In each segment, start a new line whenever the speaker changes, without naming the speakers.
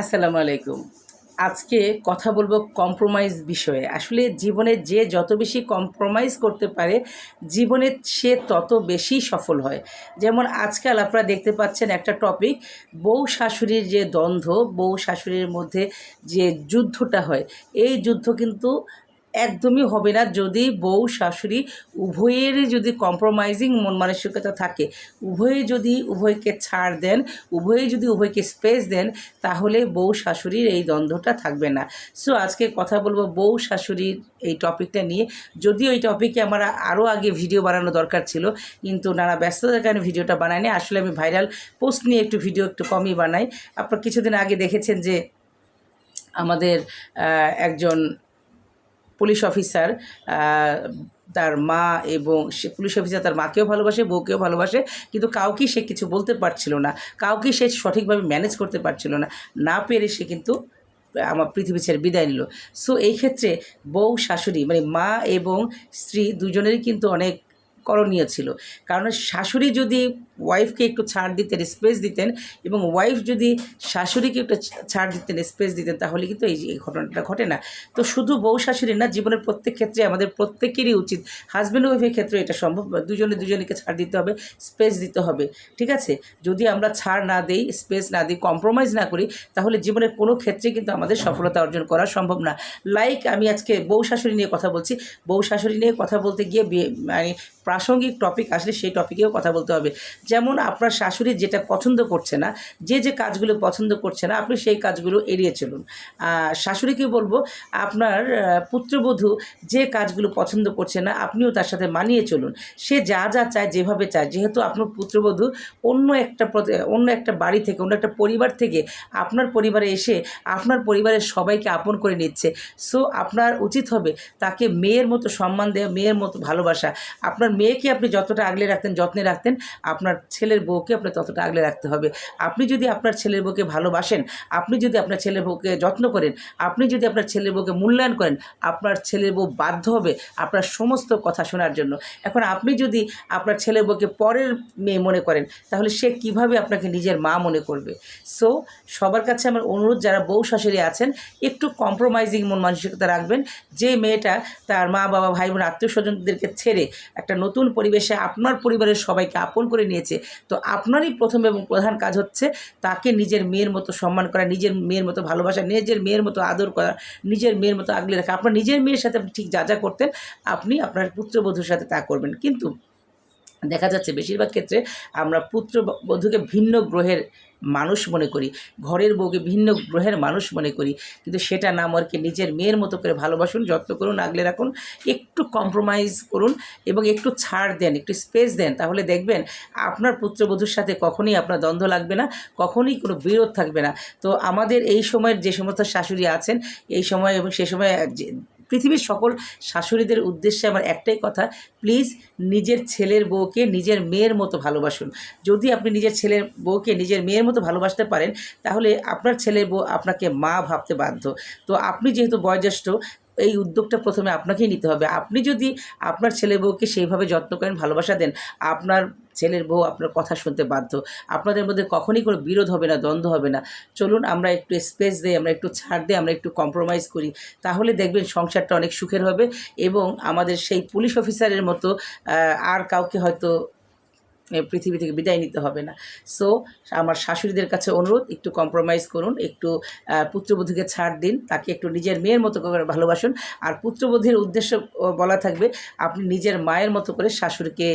আসসালামু আলাইকুম। আজকে কথা বলবো কম্প্রোমাইজ বিষয়ে। আসলে জীবনে যে যত বেশি কম্প্রোমাইজ করতে পারে, জীবনে সে তত বেশি সফল হয়। যেমন আজকাল আপনারা দেখতে পাচ্ছেন একটা টপিক, বউ শাশুড়ির যে দ্বন্দ্ব, বউ শাশুড়ির মধ্যে যে যুদ্ধটা হয়, এই যুদ্ধ কিন্তু একদমই হবে না যদি বউ শাশুড়ি উভয়েরই যদি কম্প্রোমাইজিং মন মানসিকতা থাকে, উভয়ে যদি উভয়কে ছাড় দেন, উভয়ে যদি উভয়কে স্পেস দেন, তাহলে বউ শাশুড়ির এই দ্বন্দ্বটা থাকবে না। সো আজকে কথা বলবো বউ শাশুড়ির এই টপিকটা নিয়ে। যদিও এই টপিকে আমার আরও আগে ভিডিও বানানো দরকার ছিল, কিন্তু নানা ব্যস্ততার কারণে ভিডিওটা বানাইনি। আসলে আমি ভাইরাল পোস্ট নিয়ে একটু ভিডিও একটু কমই বানাই। আপনারা কিছুদিন আগে দেখেছেন যে আমাদের একজন পুলিশ অফিসার, তার মা এবং সে পুলিশ অফিসার তার মাকেও ভালোবাসে, বউকেও ভালোবাসে, কিন্তু কাউকেই সে কিছু বলতে পারছিল না, কাউকেই সে সঠিকভাবে ম্যানেজ করতে পারছিল না, না পেরে সে কিন্তু আমার পৃথিবী ছেড়ে বিদায় নিল। সো এই ক্ষেত্রে বউ শাশুড়ি মানে মা এবং স্ত্রী দুজনেরই কিন্তু অনেক করণীয় ছিল। কারণ শাশুড়ি যদি ওয়াইফকে একটু ছাড় দিতেন, স্পেস দিতেন, এবং ওয়াইফ যদি শাশুড়িকে একটু ছাড় দিতেন, স্পেস দিতেন, তাহলে কিন্তু এই ঘটনাটা ঘটে না। তো শুধু বউ শাশুড়ি না, জীবনের প্রত্যেক ক্ষেত্রে আমাদের প্রত্যেকেরই উচিত, হাজব্যান্ড ওয়াইফের ক্ষেত্রে এটা সম্ভব, দুজনে দুজনকে ছাড় দিতে হবে, স্পেস দিতে হবে। ঠিক আছে? যদি আমরা ছাড় না দিই, স্পেস না দিই, কম্প্রোমাইজ না করি, তাহলে জীবনের কোনো ক্ষেত্রে কিন্তু আমাদের সফলতা অর্জন করা সম্ভব না। লাইক আমি আজকে বউ শাশুড়ি নিয়ে কথা বলছি, বউ শাশুড়ি নিয়ে কথা বলতে গিয়ে মানে প্রাসঙ্গিক টপিক আসলে সেই টপিকেও কথা বলতে হবে। যেমন আপনার শাশুড়ি যেটা পছন্দ করছে না, যে কাজগুলো পছন্দ করছে না, আপনি সেই কাজগুলো এড়িয়ে চলুন। শাশুড়িকে বলবো, আপনার পুত্রবধূ যে কাজগুলো পছন্দ করছে না, আপনিও তার সাথে মানিয়ে চলুন। সে যা যা চায়, যেভাবে চায়, যেহেতু আপনার পুত্রবধূ অন্য একটা বাড়ি থেকে, অন্য একটা পরিবার থেকে আপনার পরিবারে এসে আপনার পরিবারের সবাইকে আপন করে নিচ্ছে। সো আপনার উচিত হবে তাকে মেয়ের মতো সম্মান দেওয়া, মেয়ের মতো ভালোবাসা। আপনার মেয়েকে আপনি যতটা আগলে রাখতেন, যত্নে রাখতেন, আপনার ছেলের বউকে আপনার ততটা আগলে রাখতে হবে। আপনি যদি আপনার ছেলের বউকে ভালোবাসেন, আপনি যদি আপনার ছেলের বউকে যত্ন করেন, আপনি যদি আপনার ছেলের বউকে মূল্যায়ন করেন, আপনার ছেলের বউ বাধ্য হবে আপনার সমস্ত কথা শোনার জন্য। এখন আপনি যদি আপনার ছেলের বউকে পরের মেয়ে মনে করেন, তাহলে সে কিভাবে আপনাকে নিজের মা মনে করবে? সো সবার কাছে আমার অনুরোধ, যারা বউ শাশুড়ি আছেন, একটু কম্প্রোমাইজিং মন মানসিকতা রাখবেন। যে মেয়েটা তার মা বাবা ভাই বোন আত্মীয় স্বজনদেরকে ছেড়ে একটা নতুন পরিবেশে আপনার পরিবারের সবাইকে আপন করে নিয়েছে, তো আপনারই প্রথম এবং প্রধান কাজ হচ্ছে তাকে নিজের মেয়ের মতো সম্মান করা, নিজের মেয়ের মতো ভালোবাসা, নিজের মেয়ের মতো আদর করা, নিজের মেয়ের মতো আগলে রাখা। আপনার নিজের মেয়ের সাথে আপনি ঠিক যা যা করতেন, আপনি আপনার পুত্রবধূর সাথে তা করবেন। কিন্তু দেখা যাচ্ছে বেশিরভাগ ক্ষেত্রে আমরা পুত্রবধূকে ভিন্ন গ্রহের মানুষ মনে করি, ঘরের বউকে ভিন্ন গ্রহের মানুষ মনে করি, কিন্তু সেটা না, মরকে নিজের মেয়ের মতো করে ভালোবাসুন, যত্ন করুন, আগলে রাখুন, একটু কম্প্রোমাইজ করুন এবং একটু ছাড় দেন, একটু স্পেস দেন, তাহলে দেখবেন আপনার পুত্রবধূর সাথে কখনোই আপনার দ্বন্দ্ব লাগবে না, কখনোই কোনো বিরোধ থাকবে না। তো আমাদের এই সময়ের যে সমস্ত শাশুড়ি আছেন, এই সময় এবং সে সময় পৃথিবীর সকল শাশুড়িদের উদ্দেশ্যে আমার একটাই কথা, প্লিজ নিজের ছেলের বউকে নিজের মেয়ের মতো ভালোবাসুন। যদি আপনি নিজের ছেলের বউকে নিজের মেয়ের মতো ভালোবাসতে পারেন, তাহলে আপনার ছেলের বউ আপনাকে মা ভাবতে বাধ্য। তো আপনি যেহেতু বয়োজ্যেষ্ঠ, এই উদ্যোগটা প্রথমে আপনাকেই নিতে হবে। আপনি যদি আপনার ছেলে বউকে সেইভাবে যত্ন করেন, ভালোবাসা দেন, আপনার ছেলের বউ আপনার কথা শুনতে বাধ্য। আপনাদের মধ্যে কখনই কোনো বিরোধ হবে না, দ্বন্দ্ব হবে না। চলুন আমরা একটু স্পেস দিই, আমরা একটু ছাড় দিই, আমরা একটু কম্প্রোমাইজ করি, তাহলে দেখবেন সংসারটা অনেক সুখের হবে এবং আমাদের সেই পুলিশ অফিসারের মতো আর কাউকে হয়তো পৃথিবী থেকে বিদায় নিতে হবে না। সো আমার শাশুড়িদের কাছে অনুরোধ, একটু কম্প্রোমাইজ করুন, একটু পুত্রবধূকে ছাড় দিন, তাকে একটু নিজের মেয়ের মতো করে ভালোবাসুন। আর পুত্রবধূর উদ্দেশ্য বলা থাকবে, আপনি নিজের মায়ের মতো করে শাশুড়িকে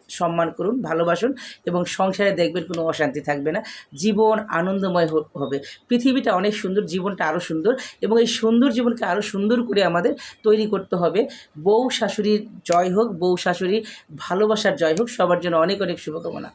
সম্মান করুন, ভালোবাসুন, এবং সংসারে দেখবেন কোনো অশান্তি থাকবে না, জীবন আনন্দময় হবে। পৃথিবীটা অনেক সুন্দর, জীবনটা আরও সুন্দর, এবং এই সুন্দর জীবনকে আরও সুন্দর করে আমাদের তৈরি করতে হবে। বউ শাশুড়ির জয় হোক, বউ শাশুড়ি ভালোবাসার জয় হোক। সবার জন্য অনেক অনেক শুভকামনা।